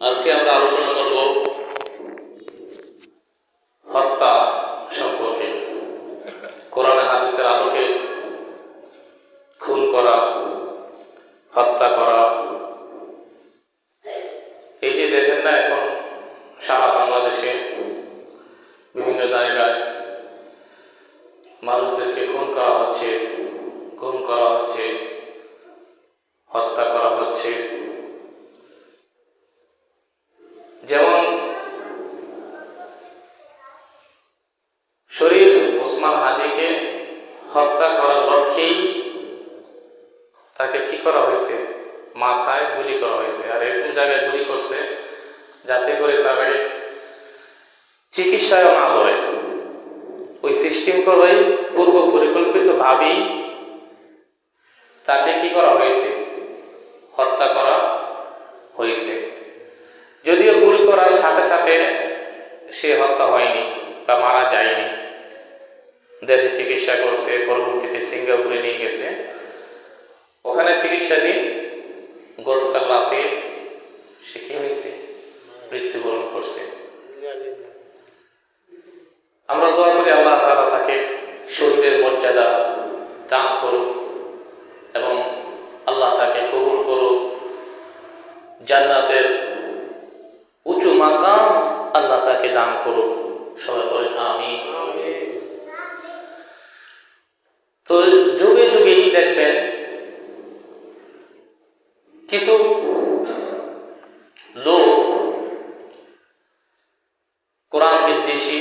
আজকে আমরা আলোচনা করব হত্যা সম্পর্কে। কোরআন হাদিসের আলোকে খুন করা, হত্যা করা, এই যে দেখেন না এখন সারা বাংলাদেশে বিভিন্ন জায়গায় মানুষদেরকে খুন করা হচ্ছে, গুম করা হচ্ছে, হত্যা করা হচ্ছে। যেমন শরীফ ওসমান হাদিকে হত্যা করার লক্ষ্যেই তাকে কি করা হয়েছে, মাথায় গুলি করা হয়েছে। আর এরকম জায়গায় গুলি করছে যাতে করে তাকে চিকিৎসায় না ধরে, ওই সিস্টেম করেই পূর্ব পরিকল্পিত ভাবেই তাকে কি করা হয়েছে, হত্যা করা হয়েছে। যদিও গুলি করার সাথে সাথে সে হত্যা হয়নি বা মারা যায়নি, দেশে চিকিৎসা করছে, পরবর্তীতে সিঙ্গাপুরে নিয়ে গেছে, ওখানে চিকিৎসা দিয়ে গতকাল রাতে সে কি হয়েছে, মৃত্যুবরণ করছে। আমরা দোয়া করি আল্লাহ তাআলা তাকে শহীদের মর্যাদা দান করুক এবং আল্লাহ তাকে কবুল করুক, জান্নাতের উঁচু মাকাম আল্লাহ তাকে দান করুক। সবাই বলেন আমিন। তো যুগে যুগেই দেখবেন কিছু লোক কোরআন বিদ্বেষী,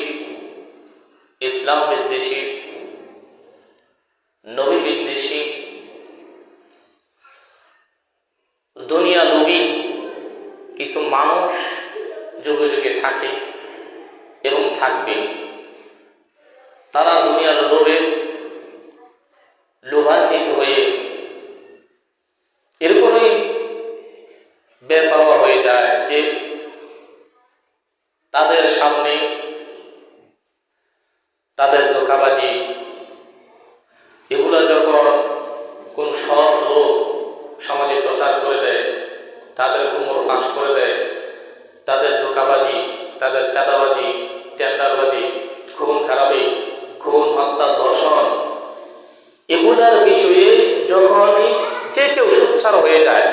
ইসলাম বিদ্বেষী, নবী বিদ্বেষী, দুনিয়া লোভী কিছু মানুষ যুগে যুগে থাকে এবং থাকবে। তারা দুনিয়ার লোভে লোভান্বিত হয়ে এরকমই বেপরোয়া হয়ে যায় যে তাদের সামনে তাদের ধোঁকাবাজি এগুলো যখন কোন সৎ লোক সমাজে প্রচার করে দেয়, তাদের গুমর ফাঁস করে দেয়, তাদের ধোঁকাবাজি, তাদের চাঁদাবাজি, টেন্ডারবাজি, খুন খারাপি, খুন, হত্যা, ধর্ষণ, এগুলার বিষয়ে যখনই যে কেউ সোচ্চার হয়ে যায়,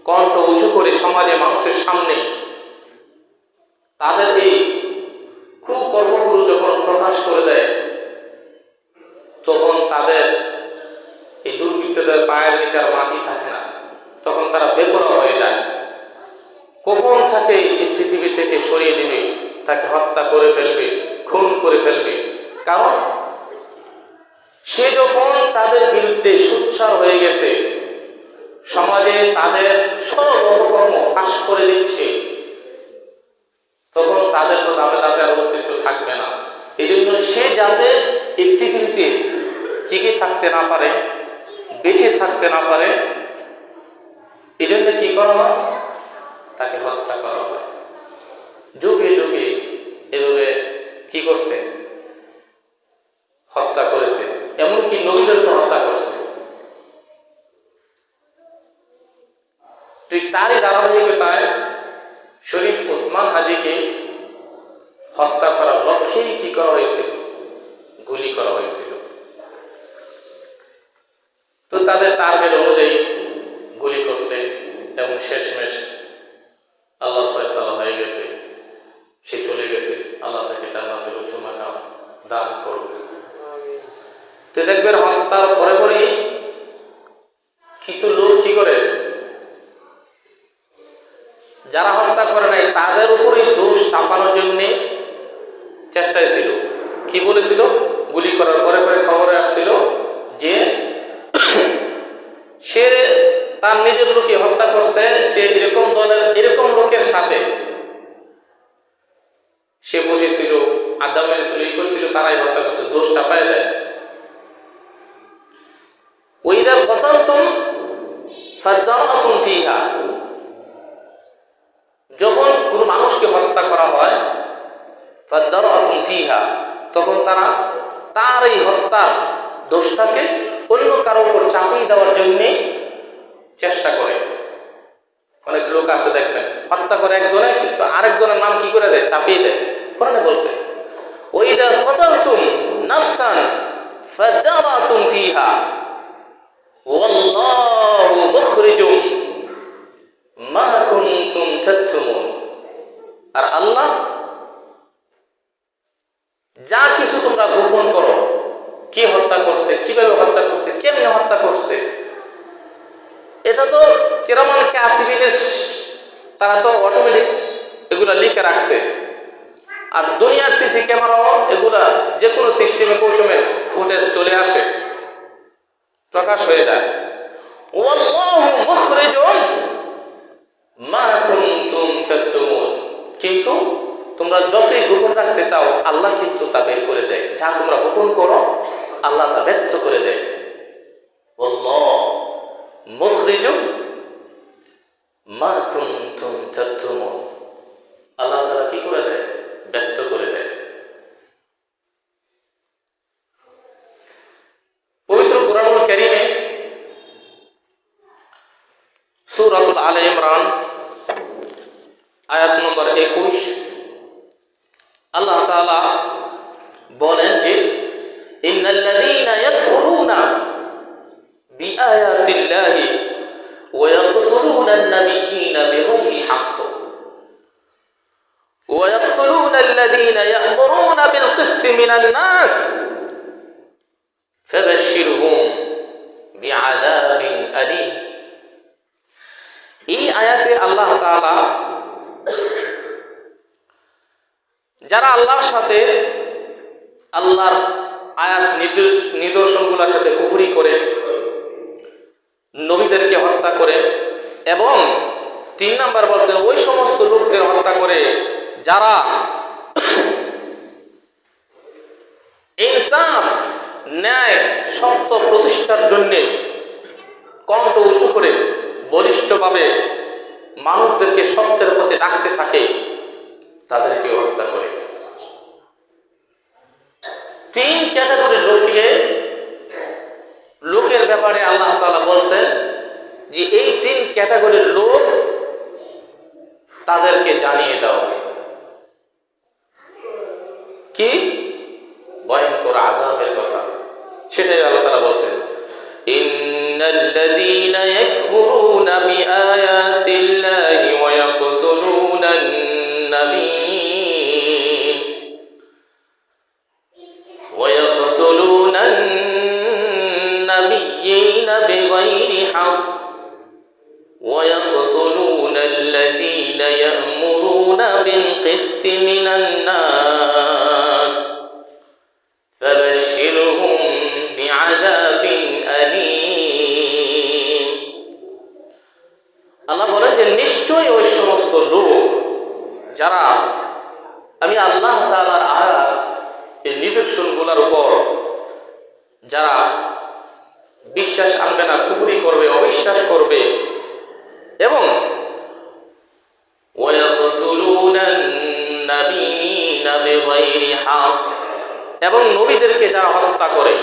কণ্ঠ উঁচু করে সমাজে মানুষের সামনে তাদের এই কুকর্মগুলো যখন প্রকাশ করে দেয়, তখন তাদের এই দুর্বৃত্তদের পায়ের নিচে মাটি থাকে না, তখন তারা বেপরোয়া হয়ে যায়। কখন তাকে এই পৃথিবী থেকে সরিয়ে দেবে, তাকে হত্যা করে ফেলবে, খুন করে ফেলবে। কারণ সে যখন তাদের বিরুদ্ধে সোচ্চার হয়ে গেছে, সমাজে তাদের সব অপকর্ম ফাঁস করে দিচ্ছে, তখন তাদের তো দামে দামে আর অস্তিত্ব থাকবে না। এই জন্য সে যাতে এই পৃথিবীতে টিকে থাকতে না পারে, বেঁচে থাকতে না পারে, এই জন্য কি করা হয়, তাকে হত্যা করা হয়। যুগে যুগে এভাবে কি করছে, হত্যা করেছে, এমনকি নবীদেরকে হত্যা করছে। ঠিক তারই ধারাবাহিকতায় শরীফ ওসমান হাদিকে হত্যা করার লক্ষ্যেই কি করা হয়েছিল, গুলি করা হয়েছিল। তো তাদের টার্গেট অনুযায়ী গুলি করছে এবং শেষমেশ আল্লাহর ফয়সালা হয়ে গেছে, সে চলে গেছে। আল্লাহ তাকে জান্নাতের উঁচু মাকাম দান করুক। তো দেখবেন হত্যার পরে পরে কিছু লোক কি করে, যারা হত্যা করে নাই তাদের উপরে দোষ চাপানোর জন্য চেষ্টায় ছিল। কি বলেছিল, গুলি করার পরে পরে খবরে আসছিল যে সে তার নিজের লোককে হত্যা করছে, সে এরকম দলের এরকম লোকের সাথে সে বসেছিল, আড্ডা মেরেছিল, এই করেছিল, তারাই হত্যা করছে, দোষ চাপায় দেয়। ওইদা কতালতুম ফাদারাতুম ফিহা, যখন কোন মানুষকে হত্যা করা হয়, ফাদারাতুম ফিহা, তখন তারা তার এই হত্যার দোষটাকে অন্য কারো উপর চাপিয়ে দেওয়ার জন্য চেষ্টা করে। অনেক লোক আছে দেখবেন, হত্যা করে একজনে, কিন্তু আরেকজনের নাম কি করে দেয়, চাপিয়ে দেয়। কোরআনে বলছে ওয়াইদা কাতালতুম নাফসান ফাদারাতুম ফিহা ওয়াল্লাহু মুখরিজুম মা কুনতুম তাকতুমুন। আর আল্লাহ যা কিছু তোমরা গোপন করো, কে হত্যা করছে, কিভাবে হত্যা করছে, কেমনে হত্যা করছে, এটা তো কিরামান কাতিবিনের, তারা তো অটোমেটিক এগুলা লিখে রাখছে। আর দুনিয়ার সিসি ক্যামেরাও এগুলা যে কোনো সিস্টেমে কৌশলে ফুটেজ চলে আসে, প্রকাশ হয়ে যায়। ওয়াল্লাহু মুখরিজুম মা কুনতুম তাকতুমুন। কিন্তু তোমরা যতই গোপন রাখতে চাও, আল্লাহ কিন্তু তা বের করে দেয়। যা তোমরা গোপন করো, আল্লাহ তা ব্যর্থ করে দেয়। আল্লাহ মুখরিজুম মা কুনতুম তাকতুমুন। আল্লাহ তাআলা কি করে দেয়, ব্যর্থ করে দেয়। পবিত্র কুরআনুল কারীমে সূরাতুল আলে ইমরান আয়াত নম্বর 21 আল্লাহ তাআলা বলেন যে ইন্নাল্লাযীনা ইয়াকফুরুনা বিআয়াতিল্লাহি ওয়া ইয়াকতুলুনা আন-নাবিয়্যিনা বিগায়রি হাক্ক ওয়া ইয়াকতুলুনা আল্লাযীনা ইয়া'মুরুনা বিল কিসতি মিনান নাস ফাবাশশিরহুম বিআযাবিন আলীম। এই আয়াতে আল্লাহ তাআলা যারা আল্লাহর সাথে, আল্লাহর আয়াত নিদর্শনগুলোর সাথে কুফরি করে, নবীদেরকে হত্যা করে, এবং 3 নাম্বার বলছেন ওই সমস্ত লোকদের হত্যা করে যারা ইনসাফ, ন্যায়, সত্য প্রতিষ্ঠার জন্য কণ্ঠ উঁচু করে বলিষ্ঠভাবে মানুষদেরকে সত্যের পথে ডাকতে থাকে, তাদেরকে হত্যা করে। 3 ক্যাটাগরির লোকের ব্যাপারে আল্লাহ তাআলা বলছেন যে এই 3 ক্যাটাগরির লোক তাদেরকে জানিয়ে দাও। কি ভয়ঙ্কর আযাবের কথা, সেটাই আল্লাহ তাআলা বলছেন ইন্নাল্লাযীনা ইয়াকফুরুনা বিআয়াতিল্লাহি ওয়া ইয়াকতুলুনা আন-নাবিয়্যিন ওয়া ইয়াকতুলুনা আন-নাবিয়্যিনা বিগায়রি হাক্ক ওয়া ইয়াকতুলুনা আল্লাযীনা ইয়া'মুরুনা বিল কিসতি মিনান নাস ফাবাশশিরহুম বিআযাবিন আলীম। আল্লাহ বলেন যে নিশ্চয়ই ওই সমস্ত লোক যারা আমি আল্লাহ তাআলার আয়াত, এই নিদর্শনগুলোর উপর যারা বিশ্বাস আনবে না, কুফরি করবে, অবিশ্বাস করবে, এবং ওয়া ইয়াকতুলুনা আন-নাবিয়্যিনা বিগায়রি হাক্ক, এবং নবীদেরকে যারা হত্যা করে।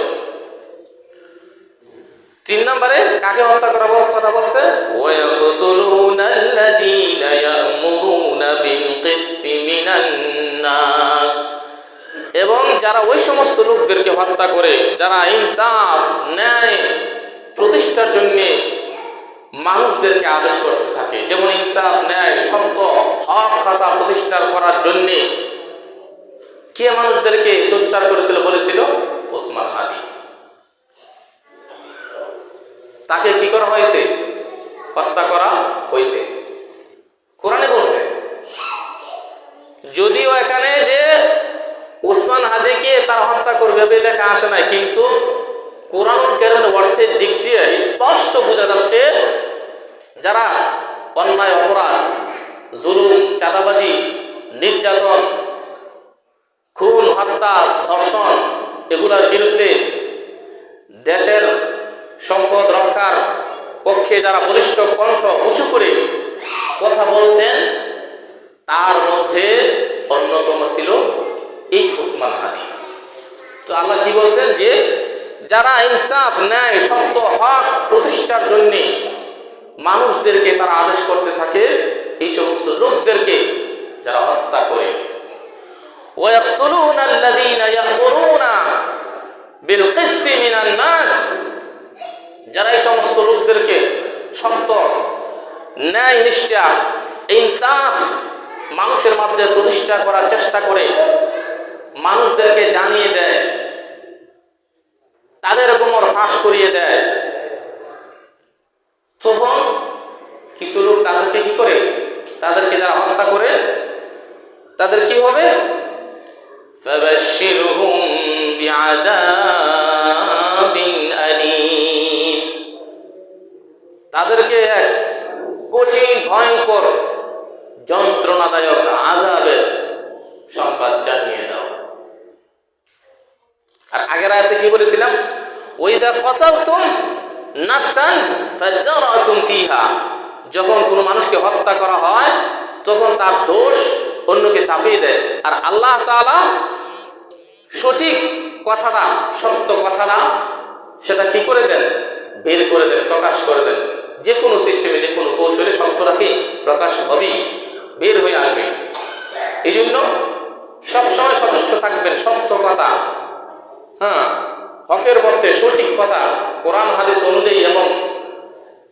3 নম্বরে কাকে হত্যা করার কথা বলছে, ওয়া ইয়াকতুলুনা আল্লাযীনা ইয়া'মুরুনা বিল কিসতি মিনান নাস, এবং যারা ওই সমস্ত লোকদেরকে হত্যা করে যারা ইনসাফ, ন্যায় প্রতিষ্ঠার জন্য মানুষদেরকে আদেশ করতে থাকে। যেমন ইনসাফ, ন্যায়, সত্য, হক কথা প্রতিষ্ঠা করার জন্য কে মানুষদেরকে সোচ্চার করেছিল বলেছিল, ওসমান হাদি। তাকে কি করা হয়েছে, হত্যা করা হয়েছে। কোরআনে বলছে, যদিও এখানে যে ওসমান হাদিকে তার হত্যা করবে বলে লেখা আসে নাই, কিন্তু কোরআনুল কারীমের অর্থের দিক দিয়ে স্পষ্ট বোঝা যাচ্ছে যারা অন্যায়, অপরাধ, জুলুম, চাঁদাবাজি, নির্যাতন, খুন, হত্যা, ধর্ষণ এগুলোর বিরুদ্ধে দেশের সম্পদ রক্ষার পক্ষে যারা বলিষ্ঠ কণ্ঠ উঁচু করে কথা বলতেন, তার মধ্যে অন্যতম ছিল এই ওসমান হাদি। তো আল্লাহ কি বলছেন যে যারা ইনসাফ, ন্যায়, সত্য, হক প্রতিষ্ঠার জন্য মানুষদেরকে তারা আদেশ করতে থাকে এই সমস্ত লোকদেরকে যারা হত্যা করে। ওয়ায়াকতুলুনা আল্লাযীনা ইয়া'মুরুনা বিল কিসতি মিনান নাস, যারা এই সমস্ত লোকদেরকে সত্য, ন্যায়, নিষ্ঠা, ইনসাফ মানুষের মধ্যে প্রতিষ্ঠা করার চেষ্টা করে, মানুষদেরকে জানিয়ে দেয়, তাদের গোমর ফাঁস করিয়ে দেয়, তখন কিছু লোক তাদেরকে কি করে, তাদেরকে যারা হত্যা করে তাদের কি হবে? ফাবাশশিরহুম বিআযাবিন আলীম, তাদেরকে এক কঠিন ভয়ঙ্কর যন্ত্রণাদায়ক আযাবের সংবাদ জানিয়ে দাও। আর আগের আয়াতে কি বলেছিলাম? ওয়াইদা কাতালতুম নাফসান ফাদারাতুম ফিহা, যখন কোনো মানুষকে হত্যা করা হয় তখন তার দোষ অন্যকে চাপিয়ে দেয়, আর আল্লাহ তাআলা সঠিক কথাটা, সত্য কথাটা সেটা কি করে দেন? বের করে দেন, প্রকাশ করে দেন। যে কোনো সিস্টেমে, যে কোনো কৌশলে সত্যটাকে প্রকাশ হবেই, বের হয়ে আসবে। এই জন্য সবসময় সচেষ্ট থাকবেন সত্য কথা, হকের মধ্যে সঠিক কথা, কোরআন হাদিস অনুযায়ী এবং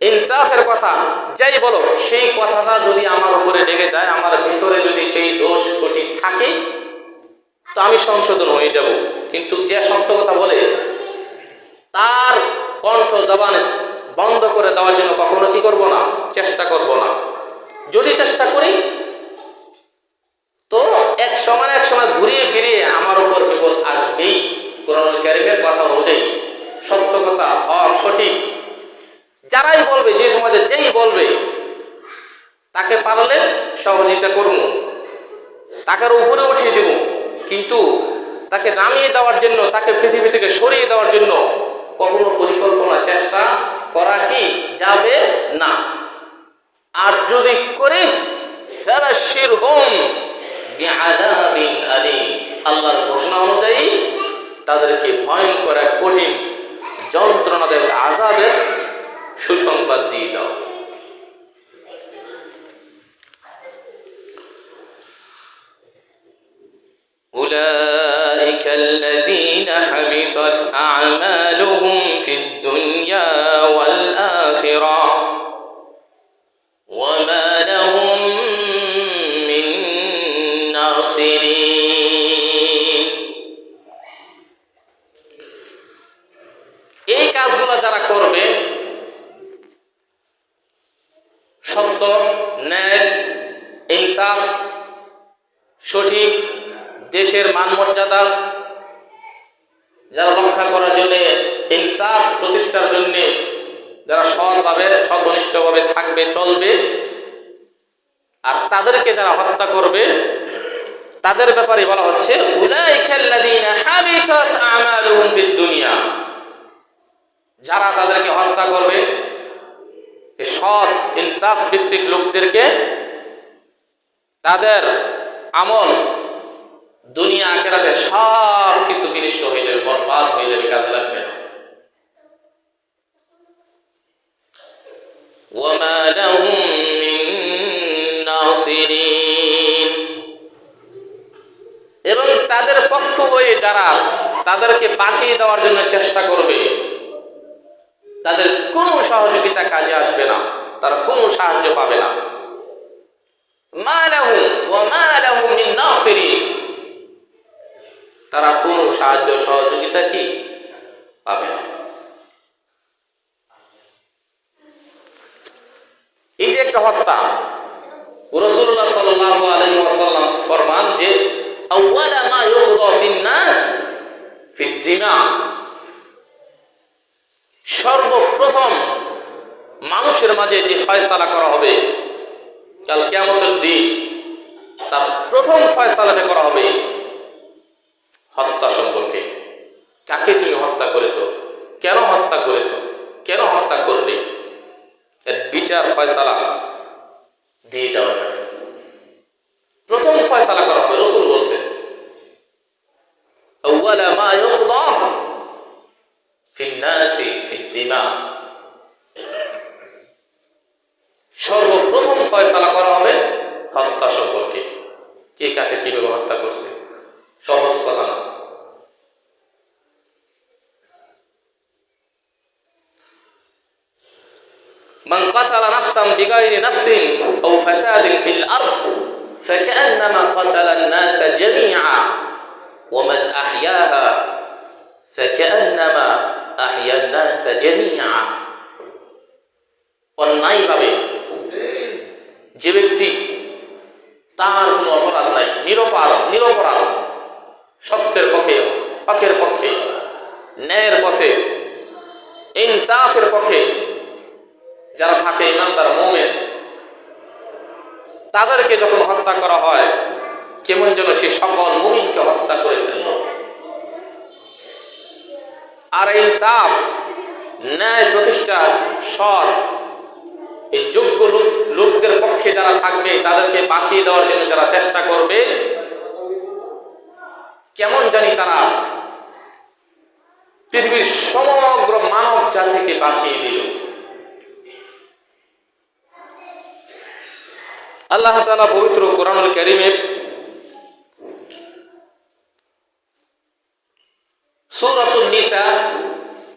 ইনসাফের কথা যাই বলো, সেই কথাটা যদি আমার উপরে লেগে যায়, আমার ভেতরে যদি সেই দোষ ত্রুটি থাকে, তো আমি সংশোধন হয়ে যাব। কিন্তু যে সত্য কথা বলে তার কণ্ঠ জবান বন্ধ করে দেওয়ার জন্য কখনো কি করব না? চেষ্টা করব না। যদি চেষ্টা করি তো এক সময় ঘুরিয়ে ফিরিয়ে আমার উপর বিপদ আসবেই। কোরআনুল কারীমের কথা অনুযায়ী সত্য কথা, হক, সঠিক যারাই বলবে, যে সমাজে যেই বলবে, তাকে পারলে সহযোগিতা করব, তাকে উপরে উঠিয়ে দেব। কিন্তু তাকে নামিয়ে দেওয়ার জন্য, তাকে পৃথিবী থেকে সরিয়ে দেওয়ার জন্য কখনো পরিকল্পনা, চেষ্টা করা কি যাবে না। আর যদি করি ফাবাশশিরহুম বিআযাবিন আলীম, আল্লাহর ঘোষণা অনুযায়ী তাদেরকে ভয়ঙ্কর এক কঠিন যন্ত্রণাদায়ক আযাবের সুসংবাদ দিয়ে দাও। أولئك الذين حبطت أعمالهم في الدنيا والآخرة وما لهم من ناصرين। এই কাজগুলো যারা করবে, সত্য, ন্যায়, ইনসাফ, সঠিক দেশের মান মর্যাদা যারা রক্ষা করার জন্য, ইনসাফ প্রতিষ্ঠার জন্য যারা সৎভাবে, সৎনিষ্ঠভাবে থাকবে, চলবে, আর তাদেরকে যারা হত্যা করবে, তাদের ব্যাপারে বলা হচ্ছে উলাইকাল্লাযীনা হাবিতাত আমালুহুম ফিদ দুনিয়া, যারা তাদেরকে হত্যা করবে, এই সৎ ইনসাফ ভিত্তিক লোকদেরকে, তাদের আমল দুনিয়া আখিরাতে সব কিছু বিনষ্ট হয়ে যাবে, বরবাদ হয়ে যাবে, কাজে লাগবে না। ওয়ামা লাহুম মিন নাসিরিন, এবং তাদের পক্ষ হয়ে যারা তাদেরকে বাঁচিয়ে দেওয়ার জন্য চেষ্টা করবে, তাদের কোনো সহযোগিতা কাজে আসবে না, তারা কোনো সাহায্য পাবে না। মা লাহুম ওয়া মা লাহুম মিন নাসিরিন, তারা কোনো সাহায্য সহযোগিতা কি পাবে না। এই যে একটা হত্যা, রাসূলুল্লাহ সাল্লাল্লাহু আলাইহি ওয়াসাল্লাম ফরমান যে আউয়ালা মা ইউকদা ফিন নাস ফিদ দিমা, সর্বপ্রথম মানুষের মাঝে যে ফয়সালা করা হবে কাল কিয়ামতের দিন, তার প্রথম ফয়সালাটা করা হবে হত্যা সম্পর্কে। কাকে তুমি হত্যা করেছ, কেন হত্যা করেছ, কেন হত্যা করলে, এর বিচার ফয়সালা দিয়ে দেওয়া হবে। প্রথম ফয়সালা করা হবে, রাসূল বলছেন আউয়ালা মা ইউকদা ফিন নাসি ফিদ দিমা, মান কাতালা নাফসান বিগাইরি নাফসিন আও ফাসাদিন ফিল আরদ ফাকান্নামা কাতালা আন-নাস জামিআ ওয়া মান আহইয়াহা ফাকান্নামা আহইয়া আন-নাস জামিআ। অন্যায়ভাবে যে ব্যক্তি, তার কোনো অপরাধ নাই, নিরপরাধ, সত্যের পক্ষে, হকের পক্ষে, ন্যায়ের পথে, ইনসাফের পক্ষে যারা থাকে, ইমানদার মুমিন, তাদেরকে যখন হত্যা করা হয়, কেমন যেন সে সকল মুমিনকে হত্যা করে ফেলল। আর ইনসাফ, ন্যায় প্রতিষ্ঠা, সৎ, এই যোগ্য লোকদের পক্ষে যারা থাকবে, তাদেরকে বাঁচিয়ে দেওয়ার জন্য যারা চেষ্টা করবে, কেমন জানি তারা পৃথিবীর সমগ্র মানব জাতিকে বাঁচিয়ে দিল। আল্লাহ তাআলা পবিত্র কোরআনুল কারীমে সূরাতুন নিসা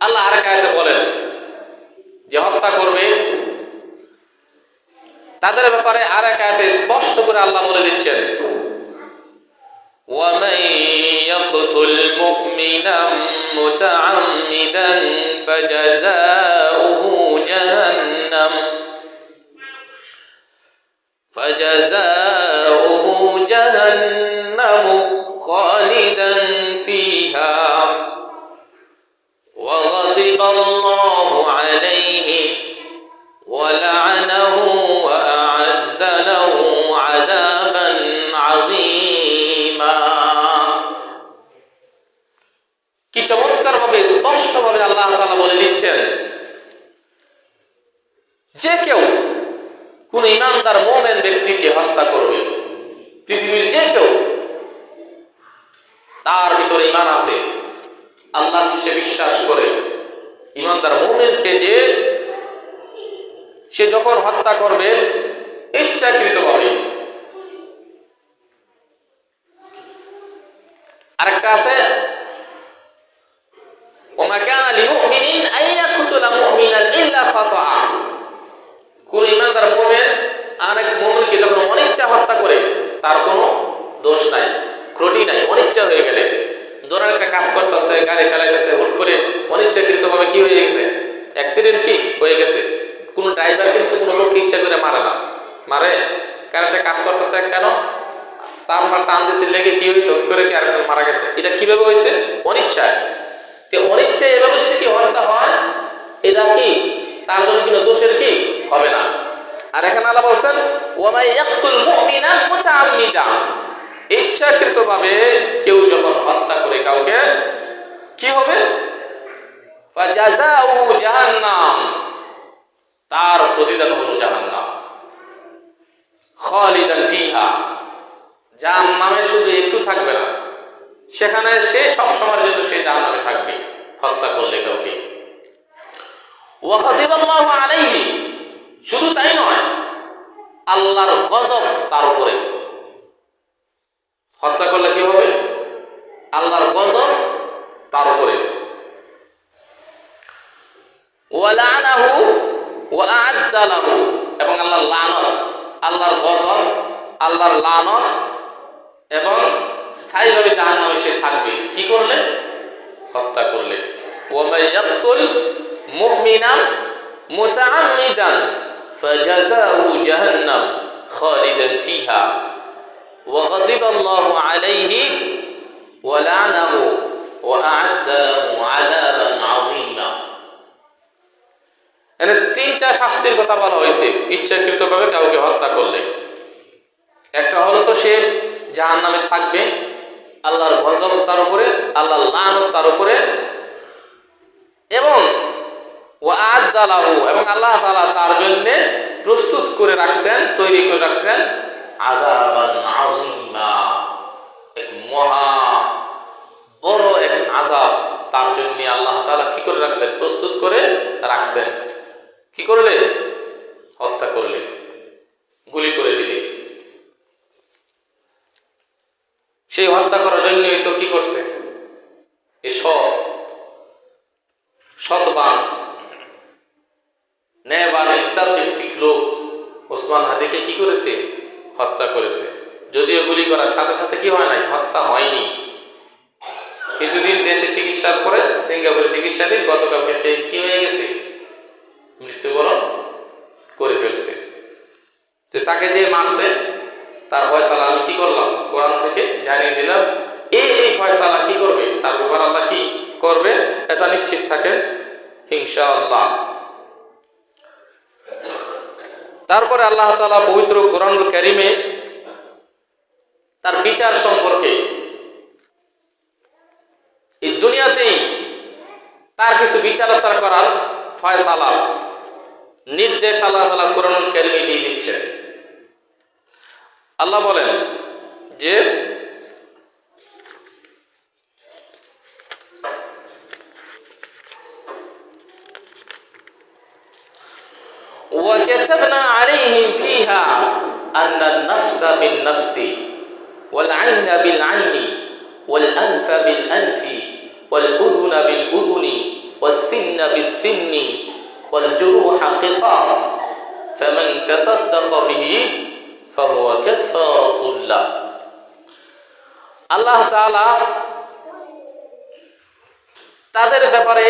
আল্লাহ আরেক আয়াতে বলেন যে হত্যা করবে তাদের ব্যাপারে আরেক আয়াতে স্পষ্ট করে আল্লাহ বলে দিচ্ছেন, وَمَن يَقْتُلْ مُؤْمِنًا مُتَعَمِّدًا فَجَزَاؤُهُ جَهَنَّمُ خَالِدًا فِيهَا وَغَضِبَ اللَّهُ عَلَيْهِ وَلَعَنَهُ وَأَعَدَّ لَهُ عَذَابًا عَظِيمًا। কি চমৎকারভাবে স্পষ্টভাবে আল্লাহ তাআলা বলে দিচ্ছেন, যে কেউ কোন ইমানদার মুমিন ব্যক্তিকে হত্যা করবে, পৃথিবীর যে কেউ, তার ভিতরে ঈমান আছে, আল্লাহকে সে বিশ্বাস করে, ইমানদার মুমিনকে যে সে যখন হত্যা করবে ইচ্ছাকৃতভাবে, আরেকটা আছে ওমা কানা লিমুমিনিন আইয়াকুতুলা মুমিনান ইল্লা খাতাআ। কোন ইমানদার মুমিন আরেক মুমিনকে যখন অনিচ্ছা হত্যা করে, তার কোনো দোষ নাই, ত্রুটি নাই, অনিচ্ছা হয়ে গেলে, ধরেন একটা কাজ করতেছে, গাড়ি চালাইতেছে, হুট করে অনিচ্ছাকৃতভাবে কি হয়ে গেছে, অ্যাক্সিডেন্ট কি হয়ে গেছে। কোন ড্রাইভার কিন্তু কোনো লোককে ইচ্ছা করে মারে না, মারে কারণ একটা কাজ করতেছে, কেন তার টান দিয়েছে, লেগে কি হয়েছে, হুট করে কি আরেকজন মারা গেছে। এটা কিভাবে হয়েছে? অনিচ্ছায়। অনিচ্ছায় এভাবে যদি কি হত্যা হয়, এটা কি তার জন্য কোনো দোষের কি হবে না। আর এখানে আল্লাহ বলছেন ওয়া ইয়াকতুল মুমিনা মুতাআম্মিদান, ইচ্ছাকৃতভাবে কেউ যখন হত্যা করে কাউকে, কি হবে? ফাজাযাউহু জাহান্নাম, তার প্রতিদান হলো জাহান্নাম, খালিদান ফিহা, জাহান্নামে শুধু একটু থাকবে না, সেখানে সে সব সময়ের জন্য সে জাহান্নামে থাকবে হত্যা করলে কাউকে। ওয়া গাদিবাল্লাহু আলাইহি, শুধু তাই নয়, আল্লাহর গজব তার উপরে। হত্যা করলে কি হবে? আল্লাহর গজব তার উপরে। ওয়া লা'নাহু ওয়া আ'আদ্দা লাহু, এবং আল্লাহর লানত, আল্লাহর গজব, আল্লাহর লানত, এবং স্থায়ীভাবে জাহান্নামে সে থাকবে কি করলে? হত্যা করলে। ওয়া মান ইয়াকতুল মুমিনান মুতাআম্মিদান ফাজাযাউহু জাহান্নাম খালিদান ফিহা ওয়া গাদিবাল্লাহু আলাইহি ওয়া লা'নাহু ওয়া আ'আদ্দা লাহু আযাবান আযীমা। এখানে তিনটা শাস্তির কথা বলা হয়েছে ইচ্ছাকৃতভাবে কাউকে হত্যা করলে। একটা হলো তো সে জাহান্নামে থাকবে, আল্লাহর গজব তার উপরে, আল্লাহর লানত তার উপরে, এবং ওয়া আ'আদ্দা লাহু, এবং আল্লাহ তাআলা তার জন্য প্রস্তুত করে রাখছেন, তৈরি করে রাখছেন আযাবান আযীমা, এক মহা বড় এক আযাব তার জন্য আল্লাহ তাআলা কি করে রাখছেন? প্রস্তুত করে রাখছেন। কি করলে? হত্যা করলে, গুলি করে দিলে। সেই হত্যা করার জন্যই তো কি করছে? এই শতবান, ন্যায়বান, ইনসাফ করেছে? হত্যা করেছে। যদিও গুলি করার সাথে সাথে কি হয় নাই, হত্যা হয়নি। কিছুদিন দেশে চিকিৎসার পরে সিঙ্গাপুরে চিকিৎসাধীন, গতকালকে সে কি হয়ে গেছে, মৃত্যুবরণ করে ফেলছে। তো তাকে যে মারছে তার ফয়সালা আমি কি করলাম, কোরআন থেকে জানিয়ে দিলাম। এই ফয়সালা কি করবে, তার ব্যাপার আল্লাহ কি করবে, এটা নিশ্চিত থাকেন ইনশাআল্লাহ। তারপরে আল্লাহ তাআলা পবিত্র কোরআনুল কারীমে তার বিচার সম্পর্কে, এই দুনিয়াতেই তার কিছু বিচারতা করার ফয়সালা নির্দেশ আল্লাহ তাআলা কোরআনুল কারীমে দিয়ে দিচ্ছেন। আল্লাহ বলেন যে وَكَتَبْنَا عَلَيْهِمْ فِيهَا أَنَّ النَّفْسَ بِالنَّفْسِ وَالْعَيْنَ بِالْعَيْنِ وَالْأَنْفَ بِالْأَنْفِ وَالْأُذُنَ بِالْأُذُنِ وَالسِّنَّ بِالسِّنِّ وَالْجُرُوحَ قِصَاصٌ فَمَنْ تَصَدَّقَ بِهِ فَهُوَ كَفَّارَةٌ لَهُ। আল্লাহ তাআলা তাদের ব্যাপারে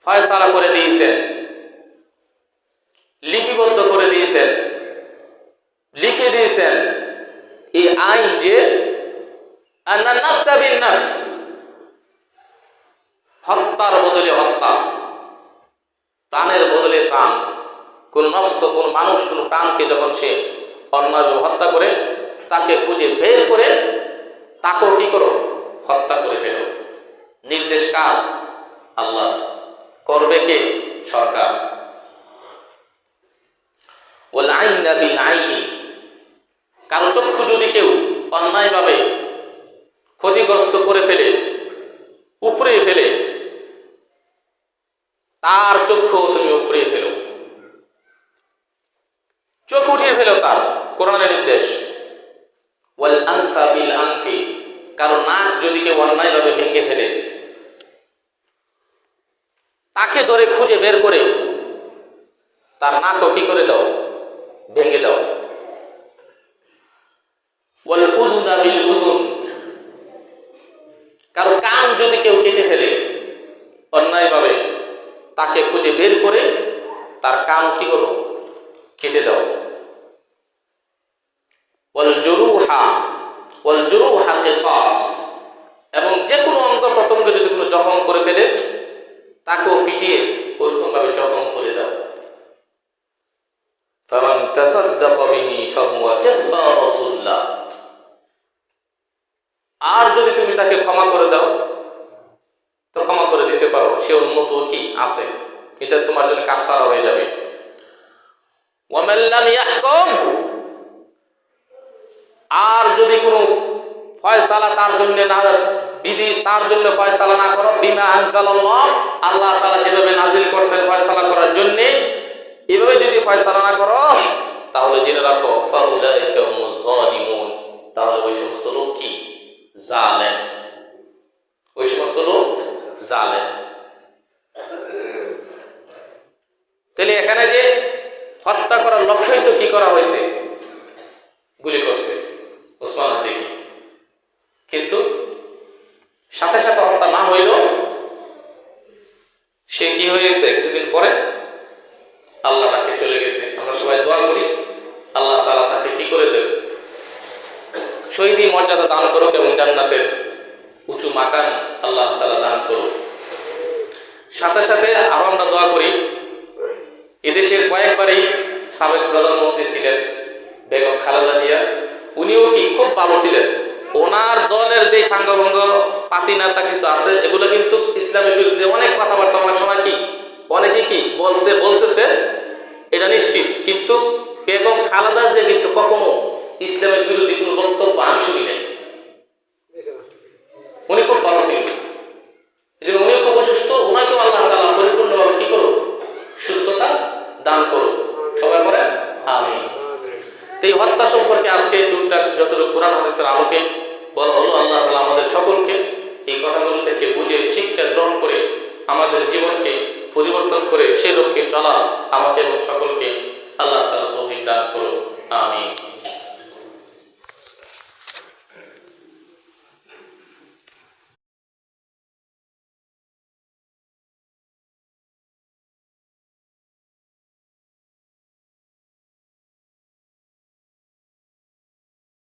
ফয়সালা করে দিয়েছেন, লিপিবদ্ধ করে দিয়েছেন, লিখে দিয়েছেন এই আইন যে আন্না নাফসা বিন নাফস, হত্যার বদলে হত্যা, প্রাণের বদলে প্রাণ। কোন নফস, কোন মানুষ, কোন প্রাণকে যখন সে অন্যায়ভাবে হত্যা করে, তাকে খুঁজে বের করে তাকেও কি করো, হত্যা করে ফেলো। নির্দেশ কার? আল্লাহ। করবে কে? সরকার। ওয়াল আইনা বিল আইনি, কারো চক্ষু যদি কেউ অন্যায়ভাবে ক্ষতিগ্রস্ত করে ফেলে, উপরে ফেলে, তার চক্ষু তুমি উপরে ফেলো, চোখ উঠিয়ে ফেলো তার, কোরআনের নির্দেশ। ওয়াল আনফা বিল আনফি, কারো নাক যদি কেউ অন্যায়ভাবে ভেঙে ফেলে, তাকে ধরে খুঁজে বের করে তার নাকও কি করে দাও, ভেঙে দাও। ওয়াল উযুনা বিল উযুন, কারো কান যদি কেউ কেটে ফেলে অন্যায়ভাবে, তাকে খুঁজে বের করে তার কান কি করো, কেটে দাও। ওয়াল জুরুহা কিসাস, এবং যে কোনো অঙ্গ প্রত্যঙ্গ যদি কোনো জখম করে ফেলে, তাকেও পিটিয়ে ওরকম ভাবে জখম করে দাও। ফামান তাসাদ্দাকা বিহি ফাহুয়া কাফারাতুল লাহ, আর যদি তুমি তাকে ক্ষমা করে দাও তো ক্ষমা করে দিতে পারো, সে উন্মত কি আছে, এটা তোমার জন্য কাফারা হয়ে যাবে। ওয়া মান লাম ইয়াহকুম, আর যদি কোনো ফয়সালা তার জন্য না, বিধি তার জন্য ফয়সালা না করো, বিমা আনজালাল্লাহ, আল্লাহ তাআলা যেভাবে নাজিল করতেন ফয়সালা করার জন্য, এভাবে যদি ফয়সালা না করো, তাহলে জেনে রাখো ফাউলাইকা হুমুজ জালিমুন, তাহলে ওই সমস্ত লোক কি, জালেম, ওই সমস্ত লোক জালেম। তাহলে এখানে যে হত্যা করার লক্ষ্যই তো কি করা হয়েছে, গুলি করছে ওসমান হাদিকে, কিন্তু সাথে সাথে হত্যা না হইল, সে কি হয়ে গেছে, কিছুদিন পরে আল্লাহ তাকে চলে গেছে। আমরা সবাই দোয়া করি আল্লাহ তাআলা তাকে কি করে দেবে, শহীদি মর্যাদা দান করুক এবং জান্নাতের উঁচু মাকাম আল্লাহ তাআলা দান করুক। সাথে সাথে আরো আমরা দোয়া করি, এদেশের কয়েকবারই সাবেক প্রধানমন্ত্রী ছিলেন বেগম খালেদা জিয়া, উনিও কি খুব ভালো ছিলেন। ওনার দলের যে সাঙ্গভঙ্গ পাতি নেতা কিছু আছে, এগুলো কিন্তু ইসলামের বিরুদ্ধে অনেক কথাবার্তা অনেক সময় কি অনেকে কি বলতেছে, এটা নিশ্চিত। কিন্তু বেগম খালেদা জিয়া কিন্তু কখনো ইসলামের বিরুদ্ধে কোনো বক্তব্য আমি শুনি নাই। উনি খুব ভালো ছিলেন, এই জন্য উনি খুব অসুস্থ, ওনাকেও আল্লাহ তাআলা পরিপূর্ণভাবে কি করুক, সুস্থতা দান করুক। সবাই বলেন আমিন। এই হত্যা সম্পর্কে আজকে টুকটাক যতটুকু কোরআন হাদিসের আলোকে বলা হলো, আল্লাহ তাআলা আমাদের সকলকে এই কথাগুলো থেকে বুঝে শিক্ষা গ্রহণ করে আমাদের জীবনকে পরিবর্তন করে সে লক্ষ্যে চলা আমাকে এবং সকলকে আল্লাহ তাআলা তৌফিক দান করুন। আমিন।